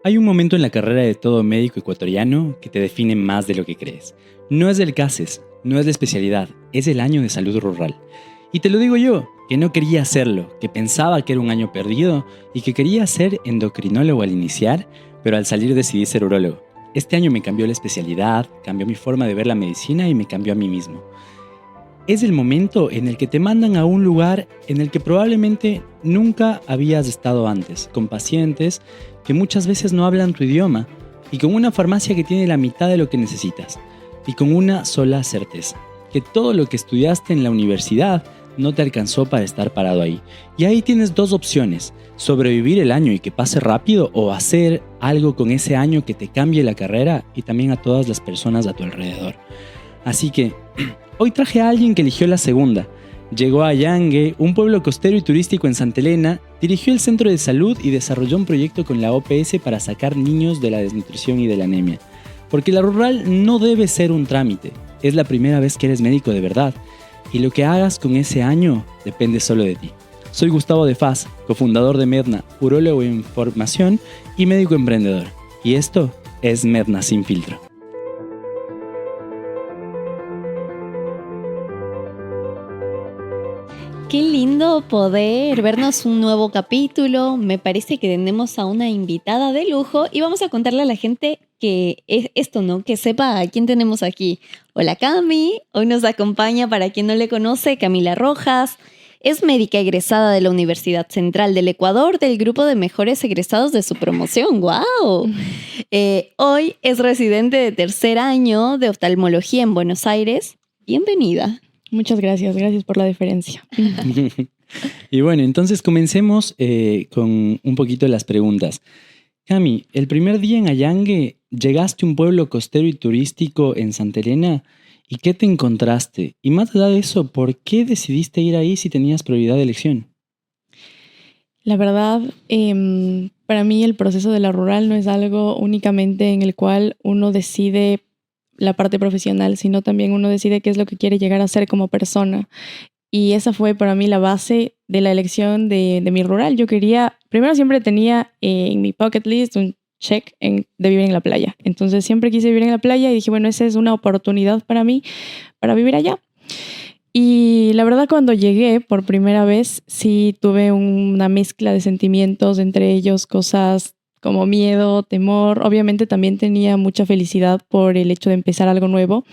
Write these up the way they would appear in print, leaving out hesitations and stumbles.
Hay un momento en la carrera de todo médico ecuatoriano que te define más de lo que crees. No es del CASES, no es la especialidad, es el año de salud rural. Y te lo digo yo, que no quería hacerlo, que pensaba que era un año perdido y que quería ser endocrinólogo al iniciar, pero al salir decidí ser urólogo. Este año me cambió la especialidad, cambió mi forma de ver la medicina y me cambió a mí mismo. Es el momento en el que te mandan a un lugar en el que probablemente nunca habías estado antes, con pacientes que muchas veces no hablan tu idioma y con una farmacia que tiene la mitad de lo que necesitas y con una sola certeza, que todo lo que estudiaste en la universidad no te alcanzó para estar parado ahí. Y ahí tienes dos opciones: sobrevivir el año y que pase rápido, o hacer algo con ese año que te cambie la carrera y también a todas las personas a tu alrededor. Así que hoy traje a alguien que eligió la segunda. Llegó a Yangue, un pueblo costero y turístico en Santa Elena, dirigió el centro de salud y desarrolló un proyecto con la OPS para sacar niños de la desnutrición y de la anemia. Porque la rural no debe ser un trámite, es la primera vez que eres médico de verdad, y lo que hagas con ese año depende solo de ti. Soy Gustavo de Faz, cofundador de Medna, urólogo en formación y médico emprendedor. Y esto es Medna Sin Filtro. Qué lindo poder vernos un nuevo capítulo. Me parece que tenemos a una invitada de lujo y vamos a contarle a la gente que es esto, ¿no? Que sepa a quién tenemos aquí. Hola Cami, hoy nos acompaña, para quien no le conoce, Camila Rojas. Es médica egresada de la Universidad Central del Ecuador, del grupo de mejores egresados de su promoción. ¡Wow! Hoy es residente de tercer año de oftalmología en Buenos Aires. Bienvenida. Muchas gracias, gracias por la deferencia. Y bueno, entonces comencemos con un poquito de las preguntas. Cami, el primer día en Allangue, llegaste a un pueblo costero y turístico en Santa Elena, ¿y qué te encontraste? Y más allá de eso, ¿por qué decidiste ir ahí si tenías prioridad de elección? La verdad, para mí el proceso de la rural no es algo únicamente en el cual uno decide la parte profesional, sino también uno decide qué es lo que quiere llegar a ser como persona. Y esa fue para mí la base de la elección de mi rural. Yo quería, primero siempre tenía en mi bucket list un check de vivir en la playa. Entonces siempre quise vivir en la playa y dije, bueno, esa es una oportunidad para mí para vivir allá. Y la verdad, cuando llegué por primera vez, sí tuve una mezcla de sentimientos, entre ellos cosas como miedo, temor. Obviamente también tenía mucha felicidad por el hecho de empezar algo nuevo,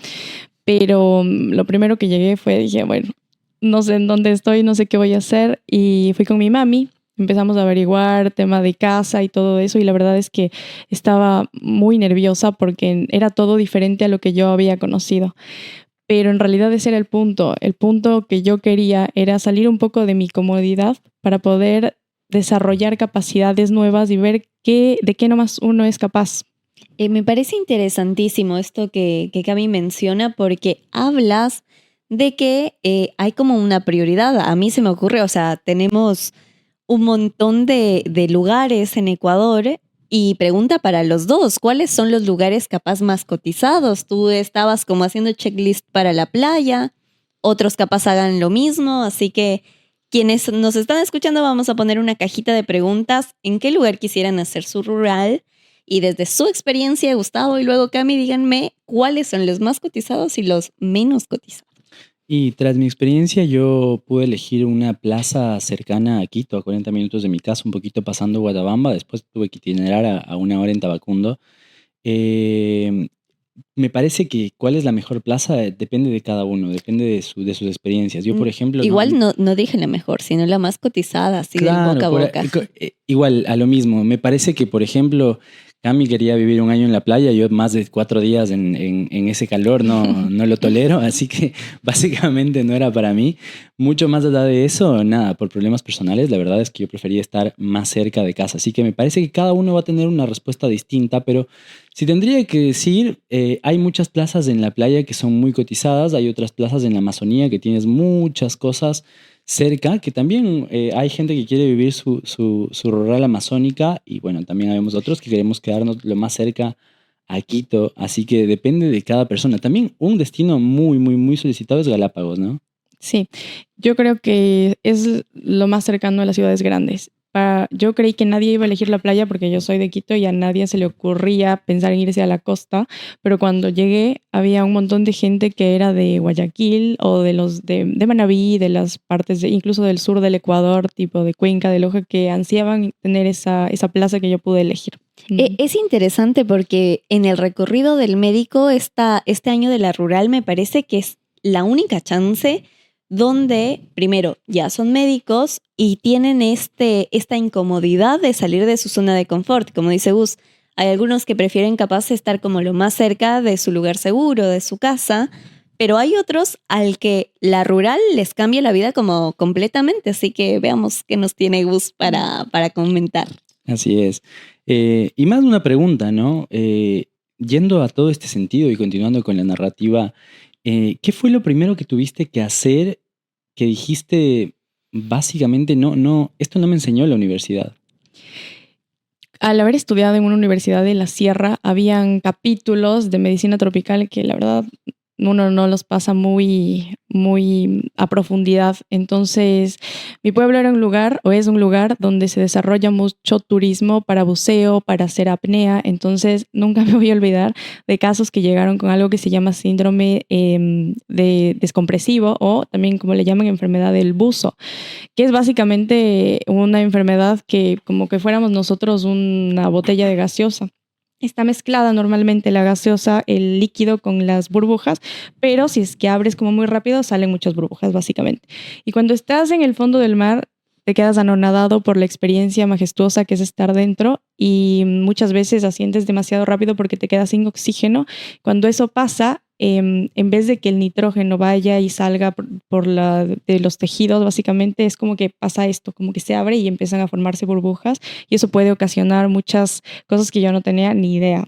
pero lo primero que llegué dije, bueno, no sé en dónde estoy, no sé qué voy a hacer, y fui con mi mami. Empezamos a averiguar tema de casa y todo eso, y la verdad es que estaba muy nerviosa porque era todo diferente a lo que yo había conocido. Pero en realidad ese era el punto. El punto que yo quería era salir un poco de mi comodidad para poder desarrollar capacidades nuevas y ver de qué nomás uno es capaz. Me parece interesantísimo esto que Cami menciona, porque hablas de que hay como una prioridad. A mí se me ocurre, o sea, tenemos un montón de lugares en Ecuador y pregunta para los dos, ¿cuáles son los lugares capaz más cotizados? Tú estabas como haciendo checklist para la playa, otros capaz hagan lo mismo, así que quienes nos están escuchando vamos a poner una cajita de preguntas en qué lugar quisieran hacer su rural y desde su experiencia, Gustavo y luego Cami, díganme cuáles son los más cotizados y los menos cotizados. Y tras mi experiencia, yo pude elegir una plaza cercana a Quito, a 40 minutos de mi casa, un poquito pasando Guatabamba. Después tuve que itinerar a una hora en Tabacundo. Eh, Me parece que cuál es la mejor plaza depende de cada uno, depende de sus experiencias. Yo, por ejemplo, Igual no dije la mejor, sino la más cotizada, así del boca a boca. Igual, a lo mismo. Me parece que, por ejemplo, Cami quería vivir un año en la playa, yo más de 4 días en ese calor no lo tolero, así que básicamente no era para mí. Mucho más allá de eso, nada, por problemas personales, la verdad es que yo prefería estar más cerca de casa. Así que me parece que cada uno va a tener una respuesta distinta, pero si tendría que decir, hay muchas plazas en la playa que son muy cotizadas, hay otras plazas en la Amazonía que tienes muchas cosas cerca, que también hay gente que quiere vivir su rural amazónica y bueno, también habemos otros que queremos quedarnos lo más cerca a Quito, así que depende de cada persona. También un destino muy, muy, muy solicitado es Galápagos, ¿no? Sí, yo creo que es lo más cercano a las ciudades grandes. yo creí que nadie iba a elegir la playa porque yo soy de Quito y a nadie se le ocurría pensar en irse a la costa, pero cuando llegué había un montón de gente que era de Guayaquil o de Manabí, de las partes incluso del sur del Ecuador, tipo de Cuenca, de Loja, que ansiaban tener esa plaza que yo pude elegir. Es interesante porque en el recorrido del médico, este año de la rural me parece que es la única chance donde, primero, ya son médicos y tienen esta incomodidad de salir de su zona de confort. Como dice Gus, hay algunos que prefieren capaz estar como lo más cerca de su lugar seguro, de su casa, pero hay otros al que la rural les cambia la vida como completamente. Así que veamos qué nos tiene Gus para comentar. Así es. Y más una pregunta, ¿no? Yendo a todo este sentido y continuando con la narrativa, ¿qué fue lo primero que tuviste que hacer que dijiste, básicamente, no, esto no me enseñó la universidad? Al haber estudiado en una universidad de la sierra, habían capítulos de medicina tropical que la verdad uno no los pasa muy a profundidad. Entonces, mi pueblo era un lugar, o es un lugar, donde se desarrolla mucho turismo para buceo, para hacer apnea. Entonces, nunca me voy a olvidar de casos que llegaron con algo que se llama síndrome de descompresivo, o también como le llaman enfermedad del buzo, que es básicamente una enfermedad que como que fuéramos nosotros una botella de gaseosa. Está mezclada normalmente la gaseosa, el líquido con las burbujas, pero si es que abres como muy rápido, salen muchas burbujas, básicamente. Y cuando estás en el fondo del mar, te quedas anonadado por la experiencia majestuosa que es estar dentro, y muchas veces asciendes demasiado rápido porque te quedas sin oxígeno. Cuando eso pasa, en vez de que el nitrógeno vaya y salga de los tejidos, básicamente es como que pasa esto, como que se abre y empiezan a formarse burbujas, y eso puede ocasionar muchas cosas que yo no tenía ni idea.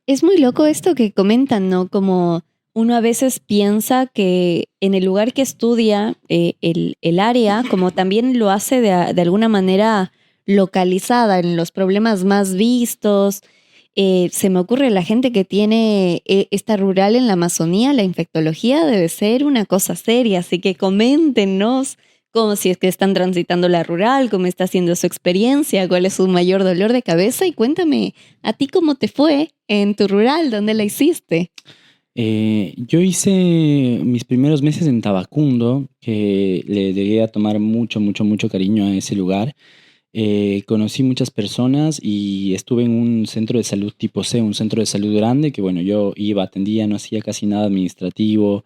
Es muy loco esto que comentan, ¿no? Como uno a veces piensa que en el lugar que estudia el área, como también lo hace de alguna manera localizada en los problemas más vistos. Se me ocurre la gente que tiene esta rural en la Amazonía, la infectología debe ser una cosa seria, así que coméntenos cómo, si es que están transitando la rural, cómo está siendo su experiencia, cuál es su mayor dolor de cabeza, y cuéntame a ti cómo te fue en tu rural, dónde la hiciste. Yo hice mis primeros meses en Tabacundo, que le llegué a tomar mucho, mucho, mucho cariño a ese lugar. Conocí muchas personas y estuve en un centro de salud tipo C, un centro de salud grande, que bueno, yo iba, atendía, no hacía casi nada administrativo,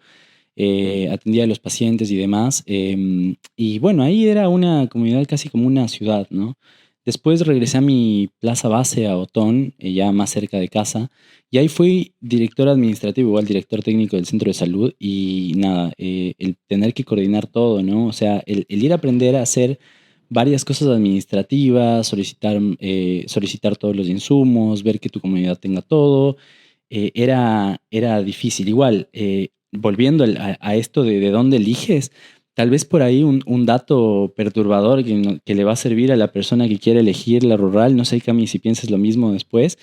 atendía a los pacientes y demás. Y bueno, ahí era una comunidad casi como una ciudad, ¿no? Después regresé a mi plaza base, a Otón, ya más cerca de casa, y ahí fui director administrativo, igual director técnico del centro de salud, y nada, el tener que coordinar todo, ¿no? O sea, el ir a aprender a hacer varias cosas administrativas, solicitar todos los insumos, ver que tu comunidad tenga todo, era difícil. Igual, volviendo a esto de dónde eliges, tal vez por ahí un dato perturbador que le va a servir a la persona que quiere elegir la rural, no sé, Cami, si piensas lo mismo después,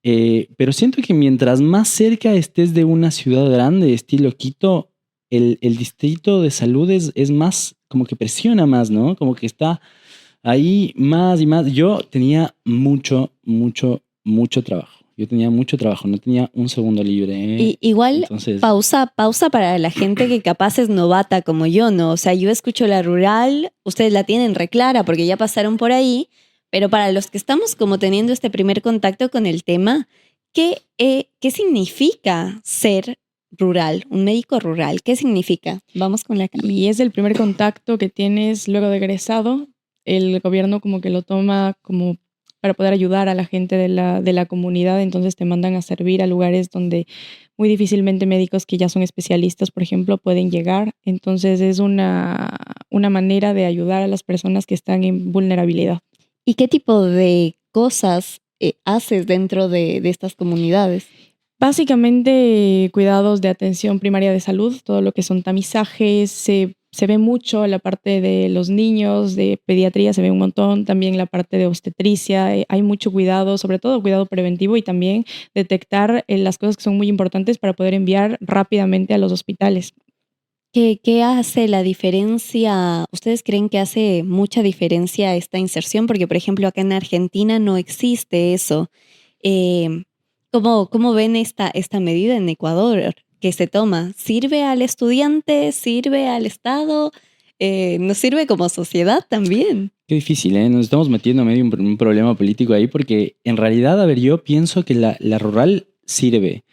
pero siento que mientras más cerca estés de una ciudad grande, estilo Quito, el distrito de salud es más, como que presiona más, ¿no? Como que está ahí más y más. Yo tenía mucho, mucho, mucho trabajo. Yo tenía mucho trabajo, no tenía un segundo libre. Y igual, Entonces, pausa para la gente que capaz es novata como yo, ¿no? O sea, yo escucho la rural, ustedes la tienen reclara porque ya pasaron por ahí, pero para los que estamos como teniendo este primer contacto con el tema, ¿qué significa ser rural, un médico rural? ¿Qué significa? Vamos con la Cami. Y es el primer contacto que tienes luego de egresado. El gobierno como que lo toma como para poder ayudar a la gente de la comunidad, entonces te mandan a servir a lugares donde muy difícilmente médicos que ya son especialistas, por ejemplo, pueden llegar. Entonces es una manera de ayudar a las personas que están en vulnerabilidad. ¿Y qué tipo de cosas haces dentro de estas comunidades? Básicamente cuidados de atención primaria de salud, todo lo que son tamizajes, se ve mucho la parte de los niños, de pediatría se ve un montón, también la parte de obstetricia, hay mucho cuidado, sobre todo cuidado preventivo, y también detectar las cosas que son muy importantes para poder enviar rápidamente a los hospitales. ¿Qué hace la diferencia? ¿Ustedes creen que hace mucha diferencia esta inserción? Porque, por ejemplo, acá en Argentina no existe eso. Eh, ¿cómo ven esta medida en Ecuador que se toma? ¿Sirve al estudiante? ¿Sirve al Estado? ¿Nos sirve como sociedad también? Qué difícil, ¿eh? Nos estamos metiendo medio en un problema político ahí porque en realidad, a ver, yo pienso que la rural sirve.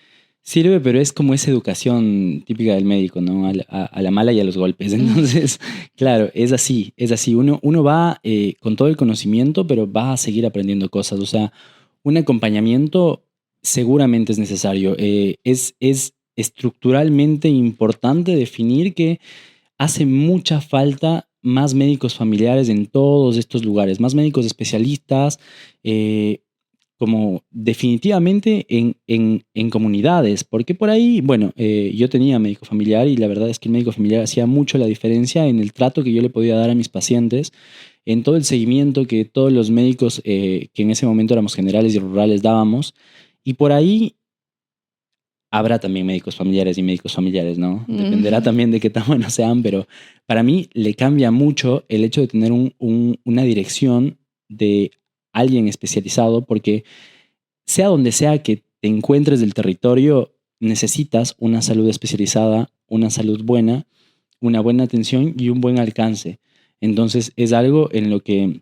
Sirve, pero es como esa educación típica del médico, ¿no? A la mala y a los golpes. Entonces, claro, es así, es así. Uno va con todo el conocimiento, pero va a seguir aprendiendo cosas. O sea, un acompañamiento seguramente es necesario. Es estructuralmente importante definir que hace mucha falta más médicos familiares en todos estos lugares, más médicos especialistas, eh, como definitivamente en comunidades, porque por ahí, bueno, yo tenía médico familiar y la verdad es que el médico familiar hacía mucho la diferencia en el trato que yo le podía dar a mis pacientes, en todo el seguimiento que todos los médicos que en ese momento éramos generales y rurales dábamos, y por ahí habrá también médicos familiares, ¿no? Dependerá también de qué tan buenos sean, pero para mí le cambia mucho el hecho de tener una dirección de alguien especializado, porque sea donde sea que te encuentres del territorio, necesitas una salud especializada, una salud buena, una buena atención y un buen alcance. Entonces es algo en lo que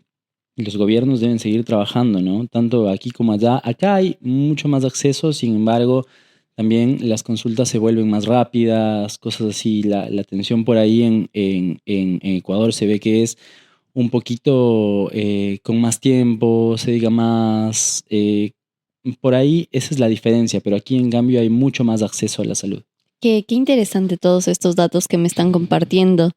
los gobiernos deben seguir trabajando, ¿no? Tanto aquí como allá. Acá hay mucho más acceso, sin embargo, también las consultas se vuelven más rápidas, cosas así. La atención por ahí en Ecuador se ve que es un poquito con más tiempo, se diga más. Por ahí esa es la diferencia, pero aquí en cambio hay mucho más acceso a la salud. Qué interesante todos estos datos que me están compartiendo.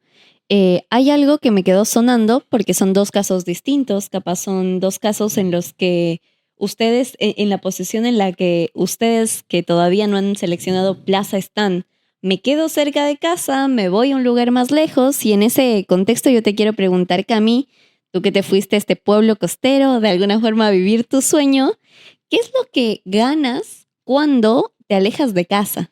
Hay algo que me quedó sonando porque son dos casos distintos, capaz son dos casos en los que ustedes, en la posición en la que ustedes que todavía no han seleccionado plaza están, me quedo cerca de casa, me voy a un lugar más lejos y en ese contexto yo te quiero preguntar, Cami, tú que te fuiste a este pueblo costero, de alguna forma a vivir tu sueño, ¿qué es lo que ganas cuando te alejas de casa?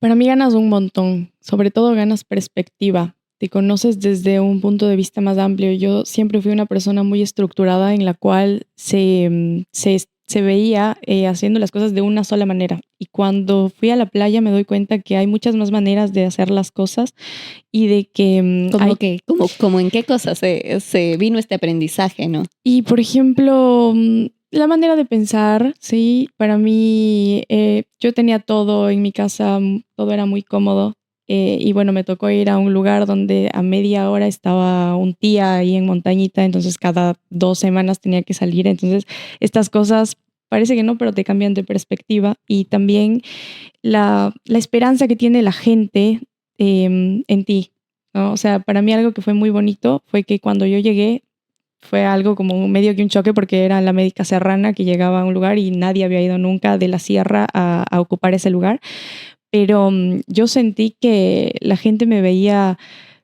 Para mí ganas un montón, sobre todo ganas perspectiva. Te conoces desde un punto de vista más amplio. Yo siempre fui una persona muy estructurada en la cual se veía haciendo las cosas de una sola manera. Y cuando fui a la playa me doy cuenta que hay muchas más maneras de hacer las cosas y de que ¿Cómo en qué cosas se vino este aprendizaje, no? Y por ejemplo, la manera de pensar, sí, para mí yo tenía todo en mi casa, todo era muy cómodo. Y bueno, me tocó ir a un lugar donde a media hora estaba un tía ahí en montañita, entonces cada 2 semanas tenía que salir. Entonces estas cosas parece que no, pero te cambian de perspectiva. Y también la esperanza que tiene la gente en ti, ¿no? O sea, para mí algo que fue muy bonito fue que cuando yo llegué, fue algo como medio que un choque porque era la médica serrana que llegaba a un lugar y nadie había ido nunca de la sierra a ocupar ese lugar. Pero yo sentí que la gente me veía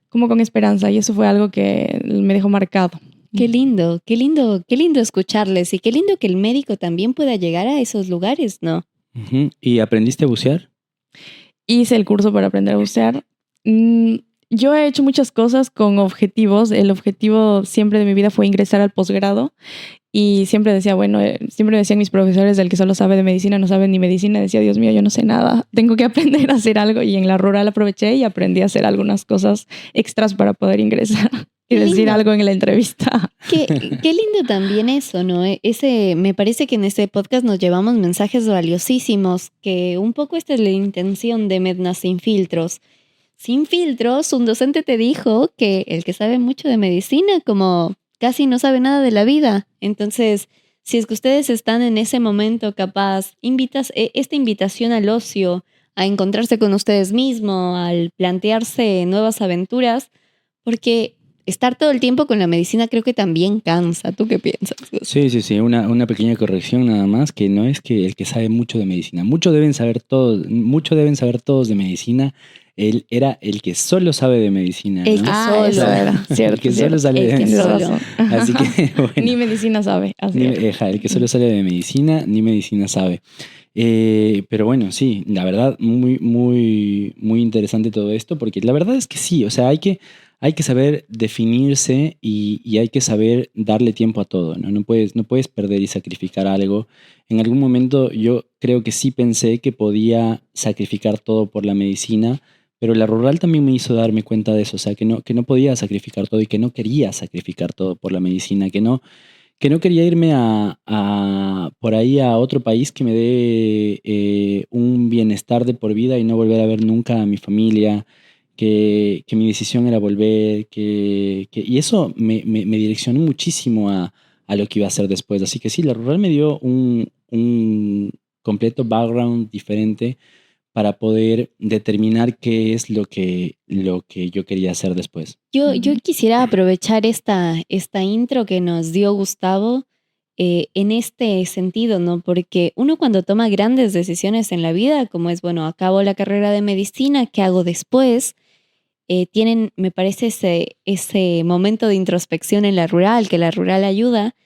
como con esperanza y eso fue algo que me dejó marcado. Qué lindo, qué lindo, qué lindo escucharles y qué lindo que el médico también pueda llegar a esos lugares, ¿no? Ujú. ¿Y aprendiste a bucear? Hice el curso para aprender a bucear. Yo he hecho muchas cosas con objetivos. El objetivo siempre de mi vida fue ingresar al posgrado y siempre decía, bueno, siempre decían mis profesores, el que solo sabe de medicina no sabe ni medicina. Decía, Dios mío, yo no sé nada, tengo que aprender a hacer algo. Y en la rural aproveché y aprendí a hacer algunas cosas extras para poder ingresar y Qué decir lindo. algo en la entrevista. Qué lindo también eso, ¿no? Me parece que en este podcast nos llevamos mensajes valiosísimos, que un poco esta es la intención de Medna Sin Filtros. Sin filtros, un docente te dijo que el que sabe mucho de medicina, como casi no sabe nada de la vida. Entonces, si es que ustedes están en ese momento capaz, esta invitación al ocio, a encontrarse con ustedes mismos, al plantearse nuevas aventuras, porque estar todo el tiempo con la medicina creo que también cansa. ¿Tú qué piensas, Gus? Sí. Una pequeña corrección nada más, que no es que el que sabe mucho de medicina. Mucho deben saber todos de medicina. Él era el que solo sabe de medicina, El ¿no? que Eso solo. era, cierto. El que cierto. solo sale de El que medicina. solo. Así que, bueno. Ni medicina sabe. Así es. El que solo sale de medicina, ni medicina sabe. Pero bueno, sí, la verdad, muy interesante todo esto, porque la verdad es que sí, o sea, hay que saber definirse y hay que saber darle tiempo a todo, ¿no? No puedes perder y sacrificar algo. En algún momento yo creo que sí pensé que podía sacrificar todo por la medicina, pero la rural también me hizo darme cuenta de eso, o sea, que no podía sacrificar todo y que no quería sacrificar todo por la medicina, que no quería irme por ahí a otro país que me dé un bienestar de por vida y no volver a ver nunca a mi familia, que mi decisión era volver, y eso me direccionó muchísimo a lo que iba a hacer después. Así que sí, la rural me dio un completo background diferente para poder determinar qué es lo que yo quería hacer después. Yo quisiera aprovechar esta intro que nos dio Gustavo en este sentido, ¿no? Porque uno cuando toma grandes decisiones en la vida, como es, bueno, acabo la carrera de medicina, ¿qué hago después? Tienen, me parece, ese momento de introspección en la rural, que la rural ayuda.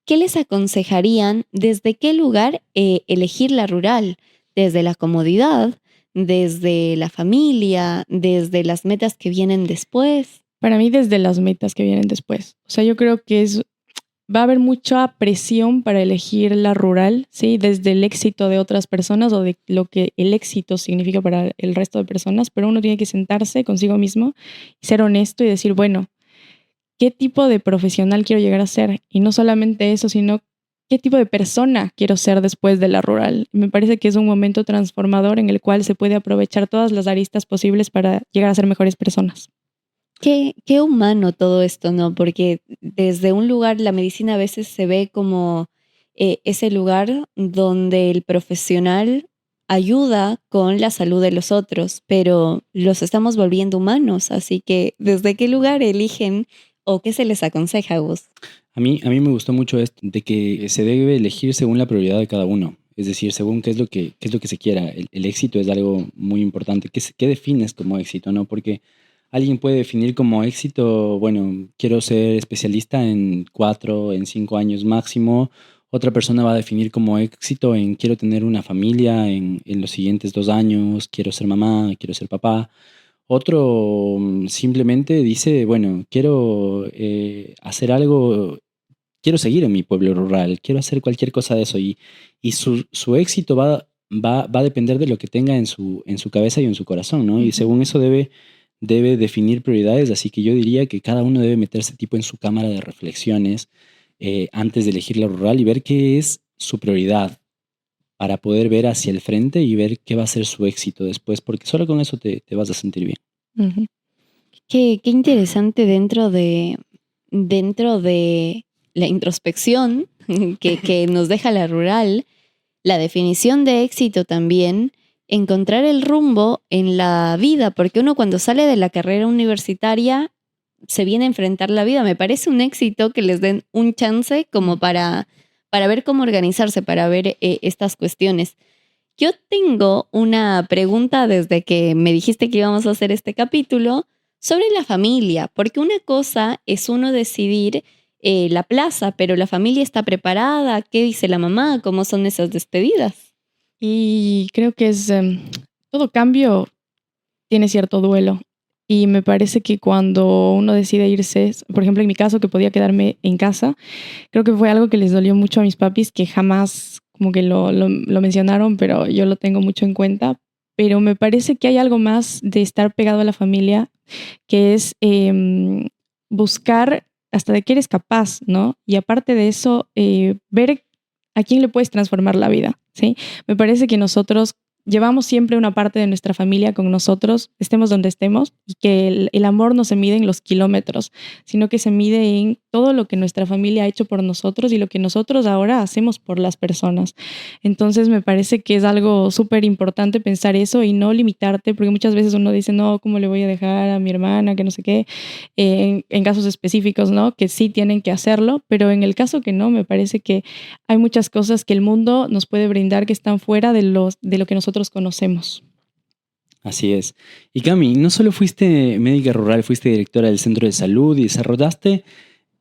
¿Qué les aconsejarían desde qué lugar elegir la rural? ¿Desde la comodidad? ¿Desde la familia? ¿Desde las metas que vienen después? Para mí, desde las metas que vienen después. O sea, yo creo que va a haber mucha presión para elegir la rural, ¿sí? Desde el éxito de otras personas o de lo que el éxito significa para el resto de personas, pero uno tiene que sentarse consigo mismo y ser honesto y decir, bueno, ¿qué tipo de profesional quiero llegar a ser? Y no solamente eso, sino qué tipo de persona quiero ser después de la rural. Me parece que es un momento transformador en el cual se puede aprovechar todas las aristas posibles para llegar a ser mejores personas. Qué humano todo esto, ¿no? Porque desde un lugar, la medicina a veces se ve como ese lugar donde el profesional ayuda con la salud de los otros, pero los estamos volviendo humanos, así que ¿desde qué lugar eligen o qué se les aconseja, Gus? A mí me gustó mucho esto, de que se debe elegir según la prioridad de cada uno. Es decir, según qué es lo que se quiera. El éxito es algo muy importante. ¿Qué defines como éxito, no? Porque alguien puede definir como éxito, bueno, quiero ser especialista en 4, en 5 años máximo. Otra persona va a definir como éxito en quiero tener una familia en los siguientes 2 años, quiero ser mamá, quiero ser papá. Otro simplemente dice, bueno, quiero hacer algo, quiero seguir en mi pueblo rural, quiero hacer cualquier cosa de eso y su éxito va a depender de lo que tenga en su cabeza y en su corazón, ¿no? Y según eso debe definir prioridades, así que yo diría que cada uno debe meterse tipo en su cámara de reflexiones antes de elegir la rural y ver qué es su prioridad para poder ver hacia el frente y ver qué va a ser su éxito después, porque solo con eso te vas a sentir bien. Ujú. Qué interesante dentro de la introspección que nos deja la rural, la definición de éxito también, encontrar el rumbo en la vida, porque uno cuando sale de la carrera universitaria se viene a enfrentar la vida. Me parece un éxito que les den un chance como para ver cómo organizarse, para ver estas cuestiones. Yo tengo una pregunta desde que me dijiste que íbamos a hacer este capítulo sobre la familia, porque una cosa es uno decidir la plaza, pero la familia está preparada, ¿qué dice la mamá? ¿Cómo son esas despedidas? Y creo que todo cambio tiene cierto duelo. Y me parece que cuando uno decide irse, por ejemplo, en mi caso, que podía quedarme en casa, creo que fue algo que les dolió mucho a mis papis, que jamás como que lo mencionaron, pero yo lo tengo mucho en cuenta. Pero me parece que hay algo más de estar pegado a la familia, que es buscar hasta de qué eres capaz, ¿no? Y aparte de eso, ver a quién le puedes transformar la vida, ¿sí? Me parece que nosotros llevamos siempre una parte de nuestra familia con nosotros, estemos donde estemos, y que el amor no se mide en los kilómetros, sino que se mide en todo lo que nuestra familia ha hecho por nosotros y lo que nosotros ahora hacemos por las personas. Entonces me parece que es algo súper importante pensar eso y no limitarte, porque muchas veces uno dice, no, ¿cómo le voy a dejar a mi hermana? Que no sé qué, en casos específicos, ¿no? Que sí tienen que hacerlo, pero en el caso que no, me parece que hay muchas cosas que el mundo nos puede brindar que están fuera de lo que nosotros conocemos. Así es. Y Cami, no solo fuiste médica rural, fuiste directora del centro de salud y desarrollaste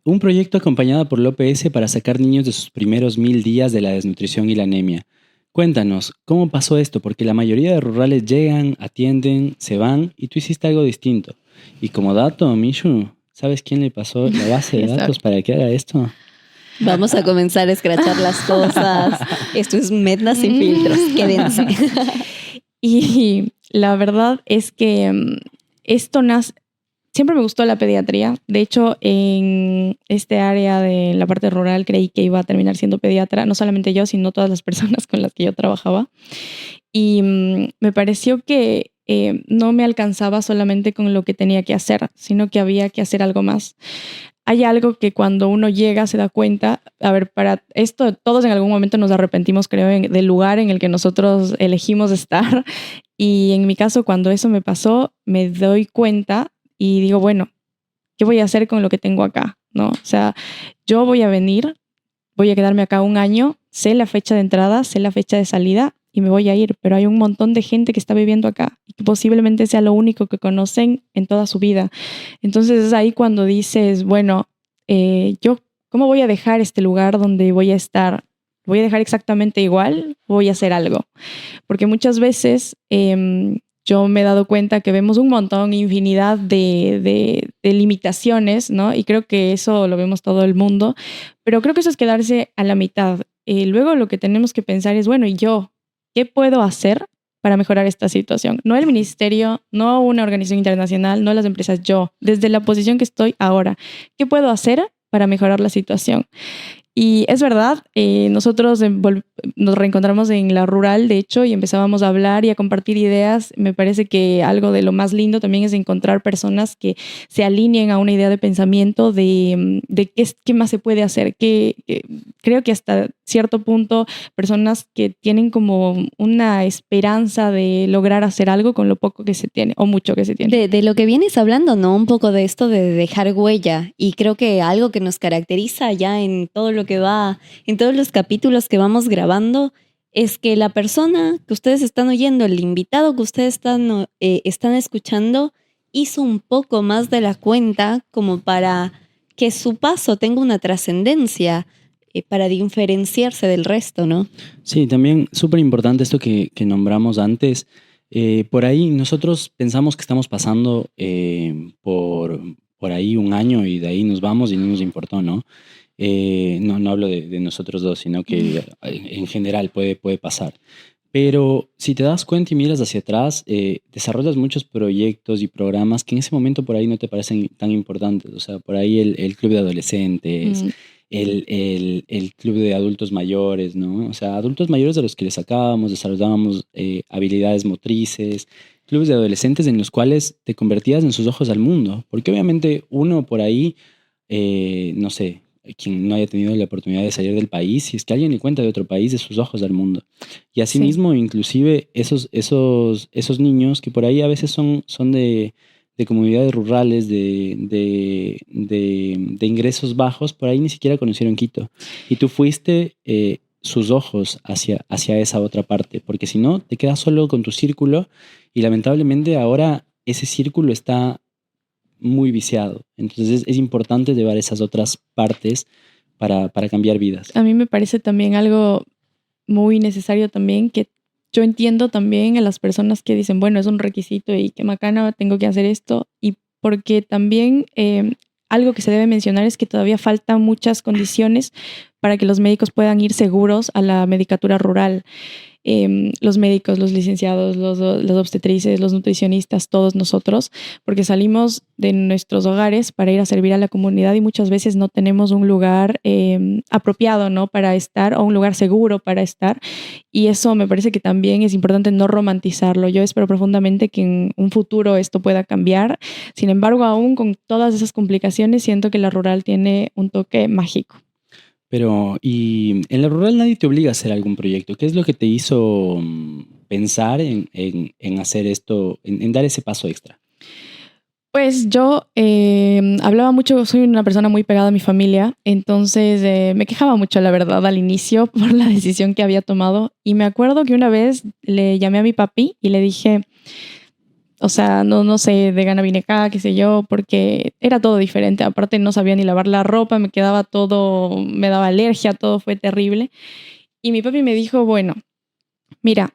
un proyecto acompañado por la OPS para sacar niños de sus primeros 1000 días de la desnutrición y la anemia. Cuéntanos, ¿cómo pasó esto? Porque la mayoría de rurales llegan, atienden, se van y tú hiciste algo distinto. Y como dato, Mishu, ¿sabes quién le pasó la base de Ya sabes. datos para que haga esto? Vamos a comenzar a escrachar las cosas. Esto es Medna sin filtros. Quédense. Y la verdad es que esto nace... Siempre me gustó la pediatría. De hecho, en este área de la parte rural creí que iba a terminar siendo pediatra. No solamente yo, sino todas las personas con las que yo trabajaba. Y me pareció que no me alcanzaba solamente con lo que tenía que hacer, sino que había que hacer algo más. Hay algo que cuando uno llega se da cuenta, a ver, para esto todos en algún momento nos arrepentimos, creo, del lugar en el que nosotros elegimos estar. Y en mi caso, cuando eso me pasó, me doy cuenta y digo, bueno, ¿qué voy a hacer con lo que tengo acá? ¿No? O sea, yo voy a venir, voy a quedarme acá un año, sé la fecha de entrada, sé la fecha de salida y me voy a ir, pero hay un montón de gente que está viviendo acá y que posiblemente sea lo único que conocen en toda su vida. Entonces es ahí cuando dices, bueno, yo, ¿cómo voy a dejar este lugar donde voy a estar? ¿Voy a dejar exactamente igual? ¿Voy a hacer algo? Porque muchas veces yo me he dado cuenta que vemos un montón, infinidad de limitaciones, ¿no? Y creo que eso lo vemos todo el mundo, pero creo que eso es quedarse a la mitad. Luego lo que tenemos que pensar es, bueno, ¿y yo qué puedo hacer para mejorar esta situación? No el ministerio, no una organización internacional, no las empresas, yo, desde la posición que estoy ahora, ¿qué puedo hacer para mejorar la situación? Y es verdad, nosotros nos reencontramos en la rural, de hecho, y empezábamos a hablar y a compartir ideas. Me parece que algo de lo más lindo también es encontrar personas que se alineen a una idea de pensamiento de qué más se puede hacer. Creo que hasta cierto punto, personas que tienen como una esperanza de lograr hacer algo con lo poco que se tiene o mucho que se tiene. De lo que vienes hablando, ¿no? Un poco de esto de dejar huella. Y creo que algo que nos caracteriza ya en todo lo que va, en todos los capítulos que vamos grabando, es que la persona que ustedes están oyendo, el invitado que ustedes están escuchando, hizo un poco más de la cuenta como para que su paso tenga una trascendencia, para diferenciarse del resto, ¿no? Sí, también súper importante esto que nombramos antes. Por ahí nosotros pensamos que estamos pasando por ahí un año y de ahí nos vamos y no nos importó, ¿no? No hablo de nosotros dos, sino que en general puede pasar. Pero si te das cuenta y miras hacia atrás, desarrollas muchos proyectos y programas que en ese momento por ahí no te parecen tan importantes. O sea, por ahí el club de adolescentes, el club de adultos mayores, ¿no? O sea, adultos mayores a los que les sacábamos, desarrollábamos habilidades motrices, clubes de adolescentes en los cuales te convertías en sus ojos al mundo. Porque obviamente uno por ahí, no sé, quien no haya tenido la oportunidad de salir del país, si es que alguien le cuenta de otro país, de sus ojos al mundo. Y asimismo, inclusive esos niños que por ahí a veces son de comunidades rurales, de ingresos bajos, por ahí ni siquiera conocieron Quito. Y tú fuiste sus ojos hacia esa otra parte, porque si no, te quedas solo con tu círculo y lamentablemente ahora ese círculo está muy viciado. Entonces es importante llevar esas otras partes para cambiar vidas. A mí me parece también algo muy necesario también, que yo entiendo también a las personas que dicen, bueno, es un requisito y qué macana, tengo que hacer esto. Y porque también algo que se debe mencionar es que todavía faltan muchas condiciones para que los médicos puedan ir seguros a la medicatura rural. Los médicos, los licenciados, los obstetrices, los nutricionistas, todos nosotros, porque salimos de nuestros hogares para ir a servir a la comunidad y muchas veces no tenemos un lugar apropiado, ¿no? Para estar, o un lugar seguro para estar. Y eso me parece que también es importante no romantizarlo. Yo espero profundamente que en un futuro esto pueda cambiar. Sin embargo, aún con todas esas complicaciones, siento que la rural tiene un toque mágico. Pero, y en la rural nadie te obliga a hacer algún proyecto. ¿Qué es lo que te hizo pensar en hacer esto, en dar ese paso extra? Pues yo hablaba mucho, soy una persona muy pegada a mi familia, entonces me quejaba mucho, la verdad, al inicio por la decisión que había tomado. Y me acuerdo que una vez le llamé a mi papi y le dije, O sea, no sé, de gana vine acá, qué sé yo, porque era todo diferente. Aparte no sabía ni lavar la ropa, me quedaba todo, me daba alergia, todo fue terrible. Y mi papi me dijo, bueno, mira,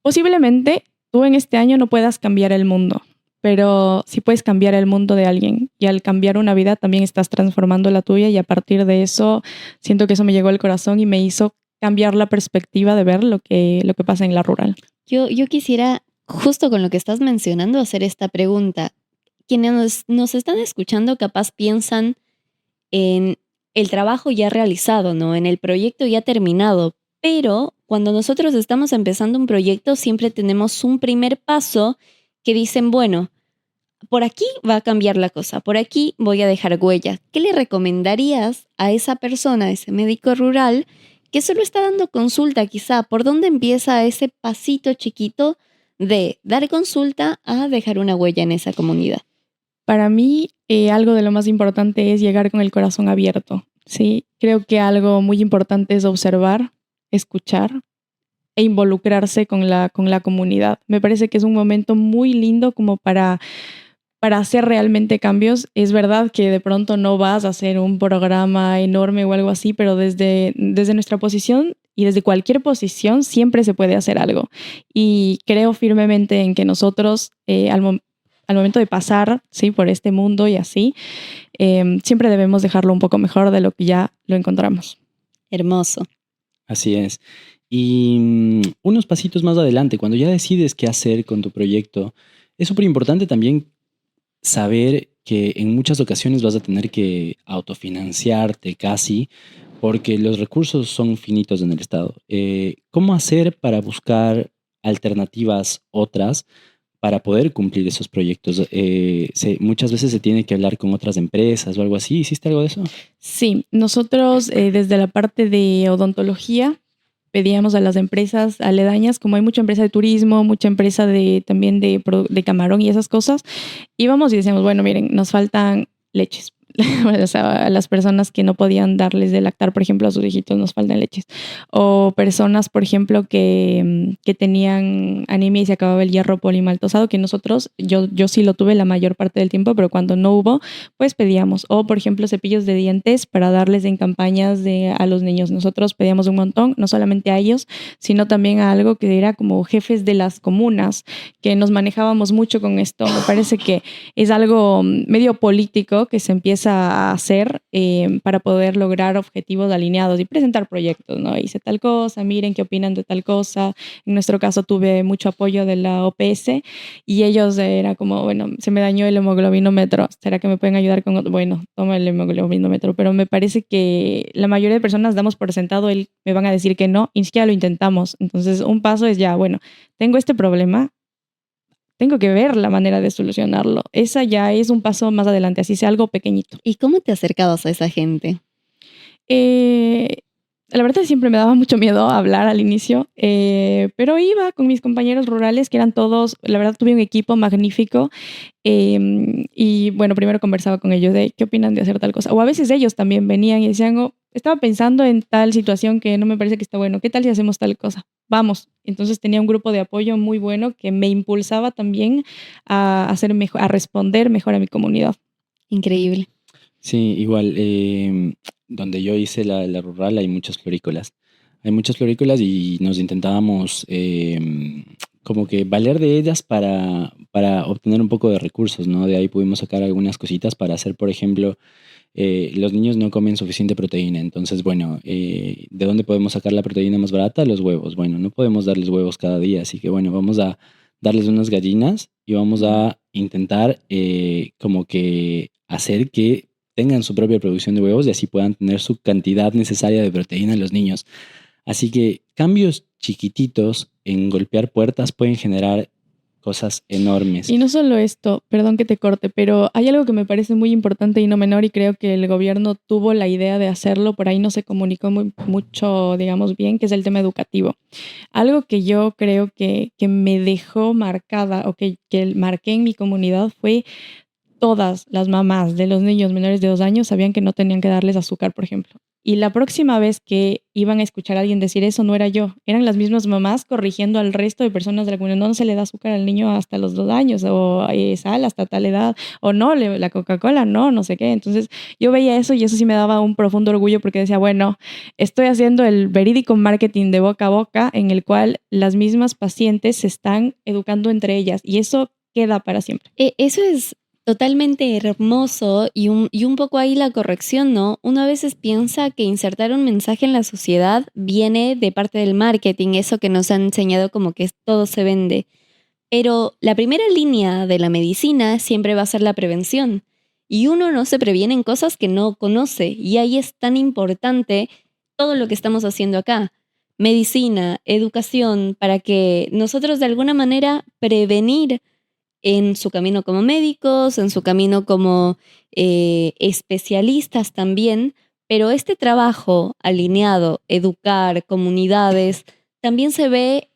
posiblemente tú en este año no puedas cambiar el mundo, pero sí puedes cambiar el mundo de alguien. Y al cambiar una vida también estás transformando la tuya y a partir de eso siento que eso me llegó al corazón y me hizo cambiar la perspectiva de ver lo que pasa en la rural. Yo quisiera, justo con lo que estás mencionando, hacer esta pregunta. Quienes nos están escuchando capaz piensan en el trabajo ya realizado, ¿no? En el proyecto ya terminado. Pero cuando nosotros estamos empezando un proyecto, siempre tenemos un primer paso que dicen, bueno, por aquí va a cambiar la cosa, por aquí voy a dejar huella. ¿Qué le recomendarías a esa persona, a ese médico rural, que solo está dando consulta quizá? ¿Por dónde empieza ese pasito chiquito de dar consulta a dejar una huella en esa comunidad? Para mí, algo de lo más importante es llegar con el corazón abierto, ¿sí? Creo que algo muy importante es observar, escuchar e involucrarse con la comunidad. Me parece que es un momento muy lindo como para hacer realmente cambios. Es verdad que de pronto no vas a hacer un programa enorme o algo así, pero desde nuestra posición y desde cualquier posición siempre se puede hacer algo. Y creo firmemente en que nosotros, al momento de pasar, ¿sí?, por este mundo y así, siempre debemos dejarlo un poco mejor de lo que ya lo encontramos. Hermoso. Así es. Y unos pasitos más adelante, cuando ya decides qué hacer con tu proyecto, es súper importante también saber que en muchas ocasiones vas a tener que autofinanciarte casi porque los recursos son finitos en el Estado. ¿Cómo hacer para buscar alternativas otras para poder cumplir esos proyectos? Muchas veces se tiene que hablar con otras empresas o algo así. ¿Hiciste algo de eso? Sí, nosotros desde la parte de odontología pedíamos a las empresas aledañas, como hay mucha empresa de turismo, mucha empresa también de camarón y esas cosas, íbamos y decíamos, bueno, miren, nos faltan leches. O sea, a las personas que no podían darles de lactar, por ejemplo, a sus hijitos nos faltan leches. O personas, por ejemplo, que tenían anemia y se acababa el hierro polimaltosado, que nosotros, yo sí lo tuve la mayor parte del tiempo, pero cuando no hubo, pues pedíamos. O, por ejemplo, cepillos de dientes para darles en campañas a los niños. Nosotros pedíamos un montón, no solamente a ellos, sino también a algo que era como jefes de las comunas, que nos manejábamos mucho con esto. Me parece que es algo medio político que se empieza a hacer para poder lograr objetivos alineados y presentar proyectos, ¿no? Hice tal cosa, miren qué opinan de tal cosa. En nuestro caso tuve mucho apoyo de la OPS y ellos era como, bueno, se me dañó el hemoglobinómetro, ¿será que me pueden ayudar con otro? Bueno, toma el hemoglobinómetro, pero me parece que la mayoría de personas damos por sentado me van a decir que no y ni siquiera lo intentamos. Entonces, un paso es ya, bueno, tengo este problema, tengo que ver la manera de solucionarlo. Esa ya es un paso más adelante, así sea algo pequeñito. ¿Y cómo te acercabas a esa gente? La verdad siempre me daba mucho miedo hablar al inicio, pero iba con mis compañeros rurales, que eran todos, la verdad tuve un equipo magnífico, y bueno, primero conversaba con ellos de qué opinan de hacer tal cosa, o a veces ellos también venían y decían, oh, estaba pensando en tal situación que no me parece que está bueno, ¿qué tal si hacemos tal cosa? Vamos. Entonces tenía un grupo de apoyo muy bueno que me impulsaba también a hacer mejor, a responder mejor a mi comunidad. Increíble. Sí, igual. Donde yo hice la rural hay muchas florícolas. Hay muchas florícolas y nos intentábamos como que valer de ellas para obtener un poco de recursos, ¿no? De ahí pudimos sacar algunas cositas para hacer, por ejemplo, los niños no comen suficiente proteína. Entonces, bueno, ¿de dónde podemos sacar la proteína más barata? Los huevos. Bueno, no podemos darles huevos cada día, así que bueno, vamos a darles unas gallinas y vamos a intentar como que hacer que tengan su propia producción de huevos y así puedan tener su cantidad necesaria de proteína los niños. Así que cambios chiquititos en golpear puertas pueden generar cosas enormes. Y no solo esto, perdón que te corte, pero hay algo que me parece muy importante y no menor y creo que el gobierno tuvo la idea de hacerlo, por ahí no se comunicó mucho, digamos bien, que es el tema educativo. Algo que yo creo que me dejó marcada o que marqué en mi comunidad fue todas las mamás de los niños menores de 2 años sabían que no tenían que darles azúcar, por ejemplo. Y la próxima vez que iban a escuchar a alguien decir eso, no era yo, eran las mismas mamás corrigiendo al resto de personas de la comunidad. No se le da azúcar al niño hasta los 2 años, o sal hasta tal edad, o no, la Coca-Cola, no, no sé qué. Entonces yo veía eso y eso sí me daba un profundo orgullo porque decía, bueno, estoy haciendo el verídico marketing de boca a boca en el cual las mismas pacientes se están educando entre ellas y eso queda para siempre. Eso es totalmente hermoso y un poco ahí la corrección, ¿no? Uno a veces piensa que insertar un mensaje en la sociedad viene de parte del marketing, eso que nos han enseñado como que todo se vende. Pero la primera línea de la medicina siempre va a ser la prevención. Y uno no se previene en cosas que no conoce. Y ahí es tan importante todo lo que estamos haciendo acá. Medicina, educación, para que nosotros de alguna manera prevenir en su camino como médicos, en su camino como especialistas también, pero este trabajo alineado, educar comunidades, también se ve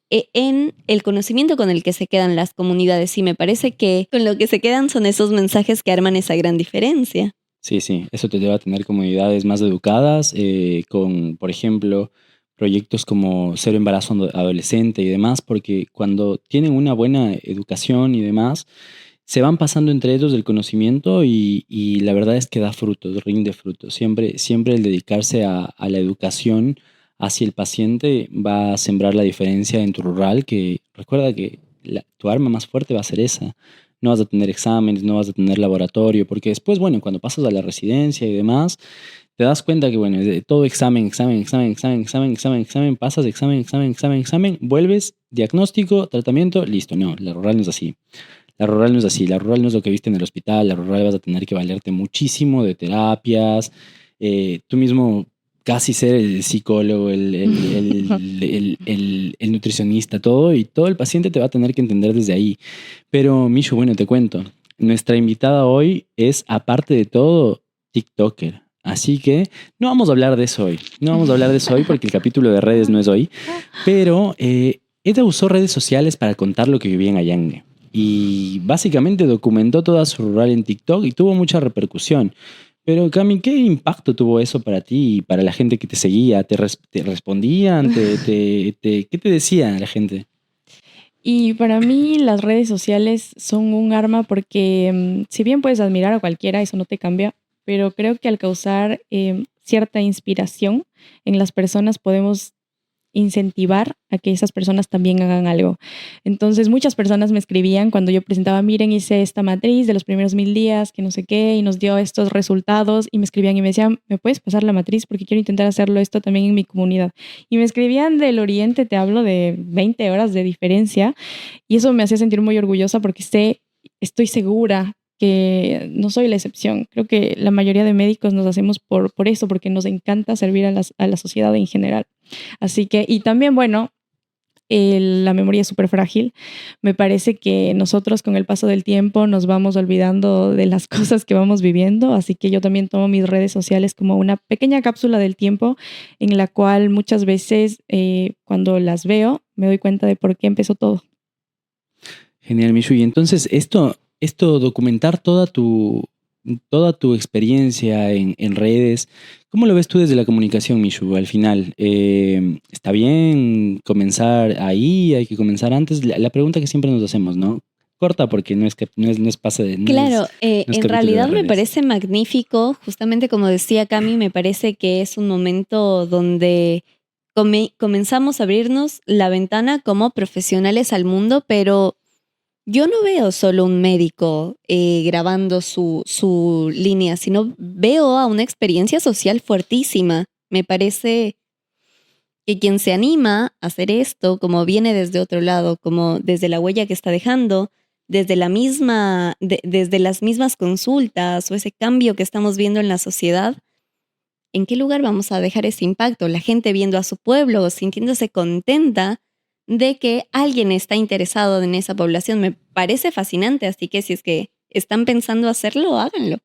en el conocimiento con el que se quedan las comunidades y me parece que con lo que se quedan son esos mensajes que arman esa gran diferencia. Sí, sí, eso te lleva a tener comunidades más educadas, con, por ejemplo, proyectos como Cero Embarazo Adolescente y demás, porque cuando tienen una buena educación y demás, se van pasando entre ellos el conocimiento y la verdad es que da frutos, rinde frutos. Siempre el dedicarse a la educación hacia el paciente va a sembrar la diferencia en tu rural, que recuerda que tu arma más fuerte va a ser esa. No vas a tener exámenes, no vas a tener laboratorio, porque después, bueno, cuando pasas a la residencia y demás, te das cuenta que, bueno, es de todo examen, pasas examen, vuelves, diagnóstico, tratamiento, listo. No, la rural no es así. La rural no es así. La rural no es lo que viste en el hospital. La rural vas a tener que valerte muchísimo de terapias. Tú mismo casi ser el psicólogo, el nutricionista, todo, y todo el paciente te va a tener que entender desde ahí. Pero, Mishu, bueno, te cuento, nuestra invitada hoy es, aparte de todo, TikToker. Así que no vamos a hablar de eso hoy. No vamos a hablar de eso hoy porque el capítulo de redes no es hoy. Pero ella usó redes sociales para contar lo que vivía en Allangue. Y básicamente documentó toda su rural en TikTok y tuvo mucha repercusión. Pero Cami, ¿qué impacto tuvo eso para ti y para la gente que te seguía? ¿Te respondían? ¿Qué te decía la gente? Y para mí las redes sociales son un arma porque si bien puedes admirar a cualquiera, eso no te cambia, pero creo que al causar cierta inspiración en las personas podemos incentivar a que esas personas también hagan algo. Entonces muchas personas me escribían cuando yo presentaba, miren, hice esta matriz de los primeros 1000 días, que no sé qué, y nos dio estos resultados, y me escribían y me decían, ¿me puedes pasar la matriz? Porque quiero intentar hacerlo esto también en mi comunidad. Y me escribían del oriente, te hablo de 20 horas de diferencia, y eso me hacía sentir muy orgullosa porque estoy segura que no soy la excepción. Creo que la mayoría de médicos nos hacemos por eso, porque nos encanta servir a la sociedad en general. Así que, y también, bueno, la memoria es súper frágil. Me parece que nosotros con el paso del tiempo nos vamos olvidando de las cosas que vamos viviendo, así que yo también tomo mis redes sociales como una pequeña cápsula del tiempo en la cual muchas veces cuando las veo me doy cuenta de por qué empezó todo. Genial, Mishu. Y entonces esto documentar toda tu experiencia en redes, ¿cómo lo ves tú desde la comunicación, Mishu? Al final, ¿está bien comenzar ahí? ¿Hay que comenzar antes? La pregunta que siempre nos hacemos, ¿no? Corta porque no es pase de... Claro, en realidad me parece magnífico, justamente como decía Cami, me parece que es un momento donde comenzamos a abrirnos la ventana como profesionales al mundo, pero yo no veo solo un médico grabando su línea, sino veo a una experiencia social fuertísima. Me parece que quien se anima a hacer esto, como viene desde otro lado, como desde la huella que está dejando, desde desde las mismas consultas o ese cambio que estamos viendo en la sociedad, ¿en qué lugar vamos a dejar ese impacto? La gente viendo a su pueblo, sintiéndose contenta de que alguien está interesado en esa población. Me parece fascinante, así que si es que están pensando hacerlo, háganlo.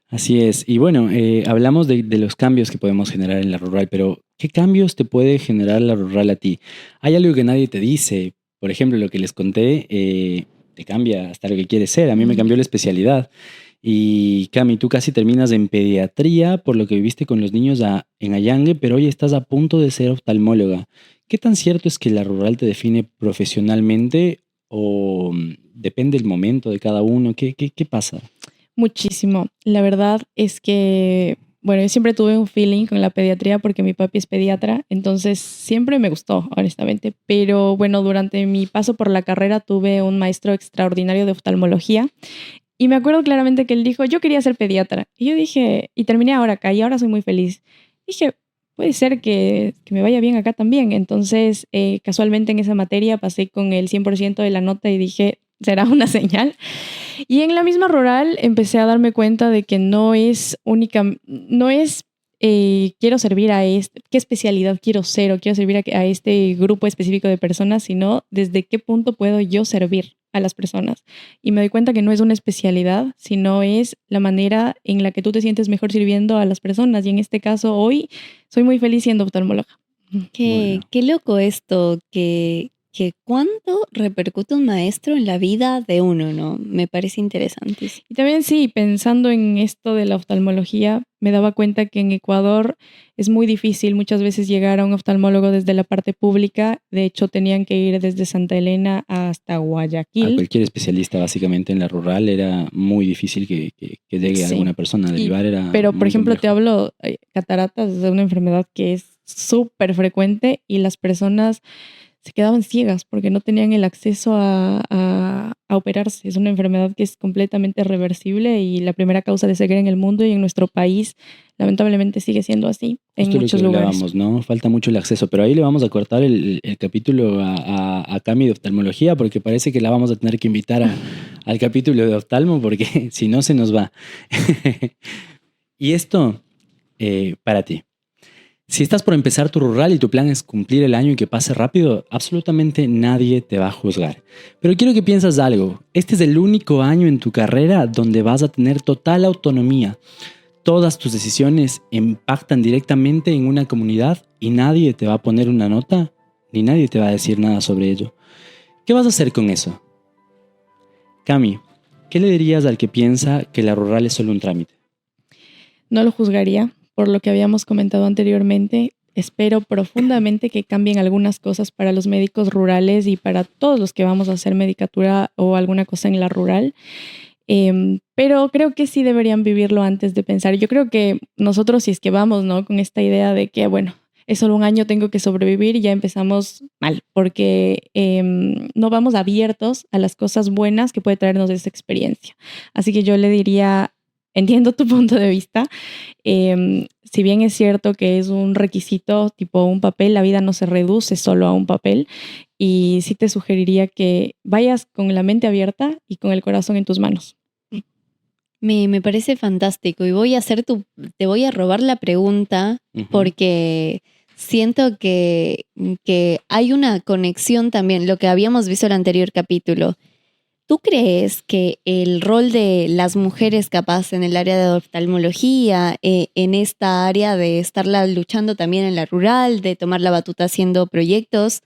Así es. Y bueno, hablamos de los cambios que podemos generar en la rural, pero ¿qué cambios te puede generar la rural a ti? Hay algo que nadie te dice. Por ejemplo, lo que les conté, te cambia hasta lo que quieres ser. A mí me cambió la especialidad. Y Cami, tú casi terminas en pediatría por lo que viviste con los niños en Allangue, pero hoy estás a punto de ser oftalmóloga. ¿Qué tan cierto es que la rural te define profesionalmente o depende del momento de cada uno? ¿Qué pasa? Muchísimo. La verdad es que, bueno, yo siempre tuve un feeling con la pediatría porque mi papi es pediatra, entonces siempre me gustó, honestamente. Pero bueno, durante mi paso por la carrera tuve un maestro extraordinario de oftalmología y me acuerdo claramente que él dijo, yo quería ser pediatra. Y yo dije, y terminé ahora acá y ahora soy muy feliz. Dije, puede ser que me vaya bien acá también. Entonces, casualmente en esa materia pasé con el 100% de la nota y dije, será una señal. Y en la misma rural empecé a darme cuenta de que no es única, no es quiero servir a este, qué especialidad quiero ser o quiero servir a este grupo específico de personas, sino desde qué punto puedo yo servir a las personas. Y me doy cuenta que no es una especialidad, sino es la manera en la que tú te sientes mejor sirviendo a las personas. Y en este caso, hoy soy muy feliz siendo oftalmóloga. Qué, Bueno, qué loco esto, que cuánto repercute un maestro en la vida de uno, ¿no? Me parece interesantísimo. Y también sí, pensando en esto de la oftalmología, me daba cuenta que en Ecuador es muy difícil muchas veces llegar a un oftalmólogo desde la parte pública. De hecho, tenían que ir desde Santa Elena hasta a Guayaquil. cualquier especialista básicamente en la rural era muy difícil que llegue Sí. alguna persona. Y, Derivar era pero, por muy ejemplo, te complejo. hablo, cataratas es una enfermedad que es súper frecuente y las personas se quedaban ciegas porque no tenían el acceso a operarse. Es una enfermedad que es completamente reversible y la primera causa de ceguera en el mundo y en nuestro país lamentablemente sigue siendo así en Justo lo que muchos lugares. hablábamos, ¿no? Falta mucho el acceso, pero ahí le vamos a cortar el capítulo a Cami de oftalmología porque parece que la vamos a tener que invitar al capítulo de oftalmo porque si no se nos va. Y esto, para ti. Si estás por empezar tu rural y tu plan es cumplir el año y que pase rápido, absolutamente nadie te va a juzgar. Pero quiero que pienses algo. Este es el único año en tu carrera donde vas a tener total autonomía. Todas tus decisiones impactan directamente en una comunidad y nadie te va a poner una nota ni nadie te va a decir nada sobre ello. ¿Qué vas a hacer con eso? Cami, ¿qué le dirías al que piensa que la rural es solo un trámite? No lo juzgaría por lo que habíamos comentado anteriormente. Espero profundamente que cambien algunas cosas para los médicos rurales y para todos los que vamos a hacer medicatura o alguna cosa en la rural. Pero creo que sí deberían vivirlo antes de pensar. Yo creo que nosotros, si es que vamos, ¿no? Con esta idea de que, bueno, es solo un año, tengo que sobrevivir y ya empezamos mal, porque no vamos abiertos a las cosas buenas que puede traernos esa experiencia. Así que yo le diría, entiendo tu punto de vista. Si bien es cierto que es un requisito tipo un papel, la vida no se reduce solo a un papel. Y sí te sugeriría que vayas con la mente abierta y con el corazón en tus manos. Me parece fantástico y te voy a robar la pregunta porque siento que hay una conexión también, lo que habíamos visto en el anterior capítulo. ¿Tú crees que el rol de las mujeres capaz en el área de oftalmología, en esta área de estarla luchando también en la rural, de tomar la batuta haciendo proyectos,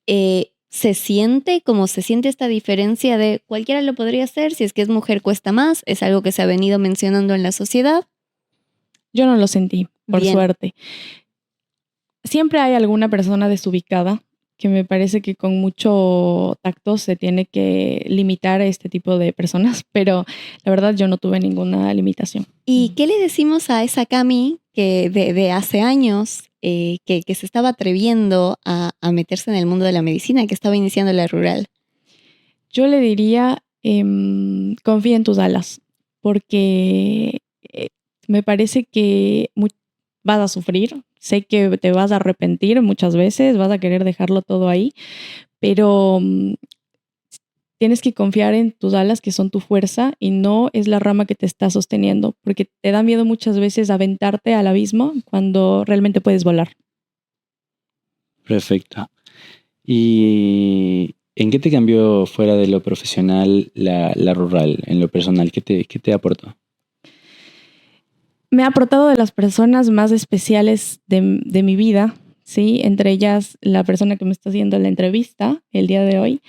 se siente como se siente esta diferencia de cualquiera lo podría hacer, si es que es mujer cuesta más, es algo que se ha venido mencionando en la sociedad? Yo no lo sentí, por Bien. suerte. Siempre hay alguna persona desubicada que me parece que con mucho tacto se tiene que limitar a este tipo de personas, pero la verdad yo no tuve ninguna limitación. ¿Y qué le decimos a esa Cami que de hace años que se estaba atreviendo a meterse en el mundo de la medicina, que estaba iniciando la rural? Yo le diría, confía en tus alas, porque me parece que vas a sufrir, sé que te vas a arrepentir muchas veces, vas a querer dejarlo todo ahí, pero tienes que confiar en tus alas que son tu fuerza y no es la rama que te está sosteniendo, porque te da miedo muchas veces aventarte al abismo cuando realmente puedes volar. Perfecto. ¿Y en qué te cambió fuera de lo profesional la rural, en lo personal? ¿Qué te aportó? Me ha aportado de las personas más especiales de mi vida, ¿sí? Entre ellas la persona que me está haciendo la entrevista el día de hoy.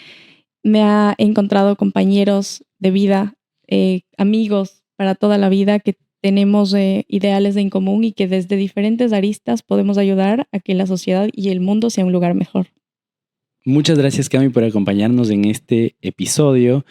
Me ha encontrado compañeros de vida, amigos para toda la vida, que tenemos ideales en común y que desde diferentes aristas podemos ayudar a que la sociedad y el mundo sea un lugar mejor. Muchas gracias, Cami, por acompañarnos en este episodio.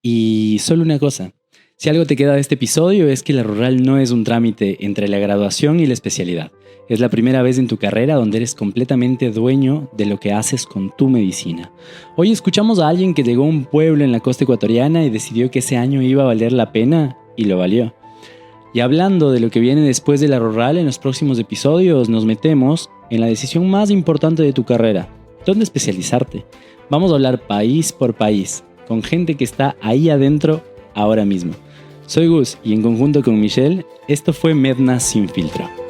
Y solo una cosa, si algo te queda de este episodio es que la rural no es un trámite entre la graduación y la especialidad. Es la primera vez en tu carrera donde eres completamente dueño de lo que haces con tu medicina. Hoy escuchamos a alguien que llegó a un pueblo en la costa ecuatoriana y decidió que ese año iba a valer la pena y lo valió. Y hablando de lo que viene después de la rural, en los próximos episodios nos metemos en la decisión más importante de tu carrera. ¿Dónde especializarte? Vamos a hablar país por país, con gente que está ahí adentro ahora mismo. Soy Gus y en conjunto con Michelle, esto fue Medna Sin Filtro.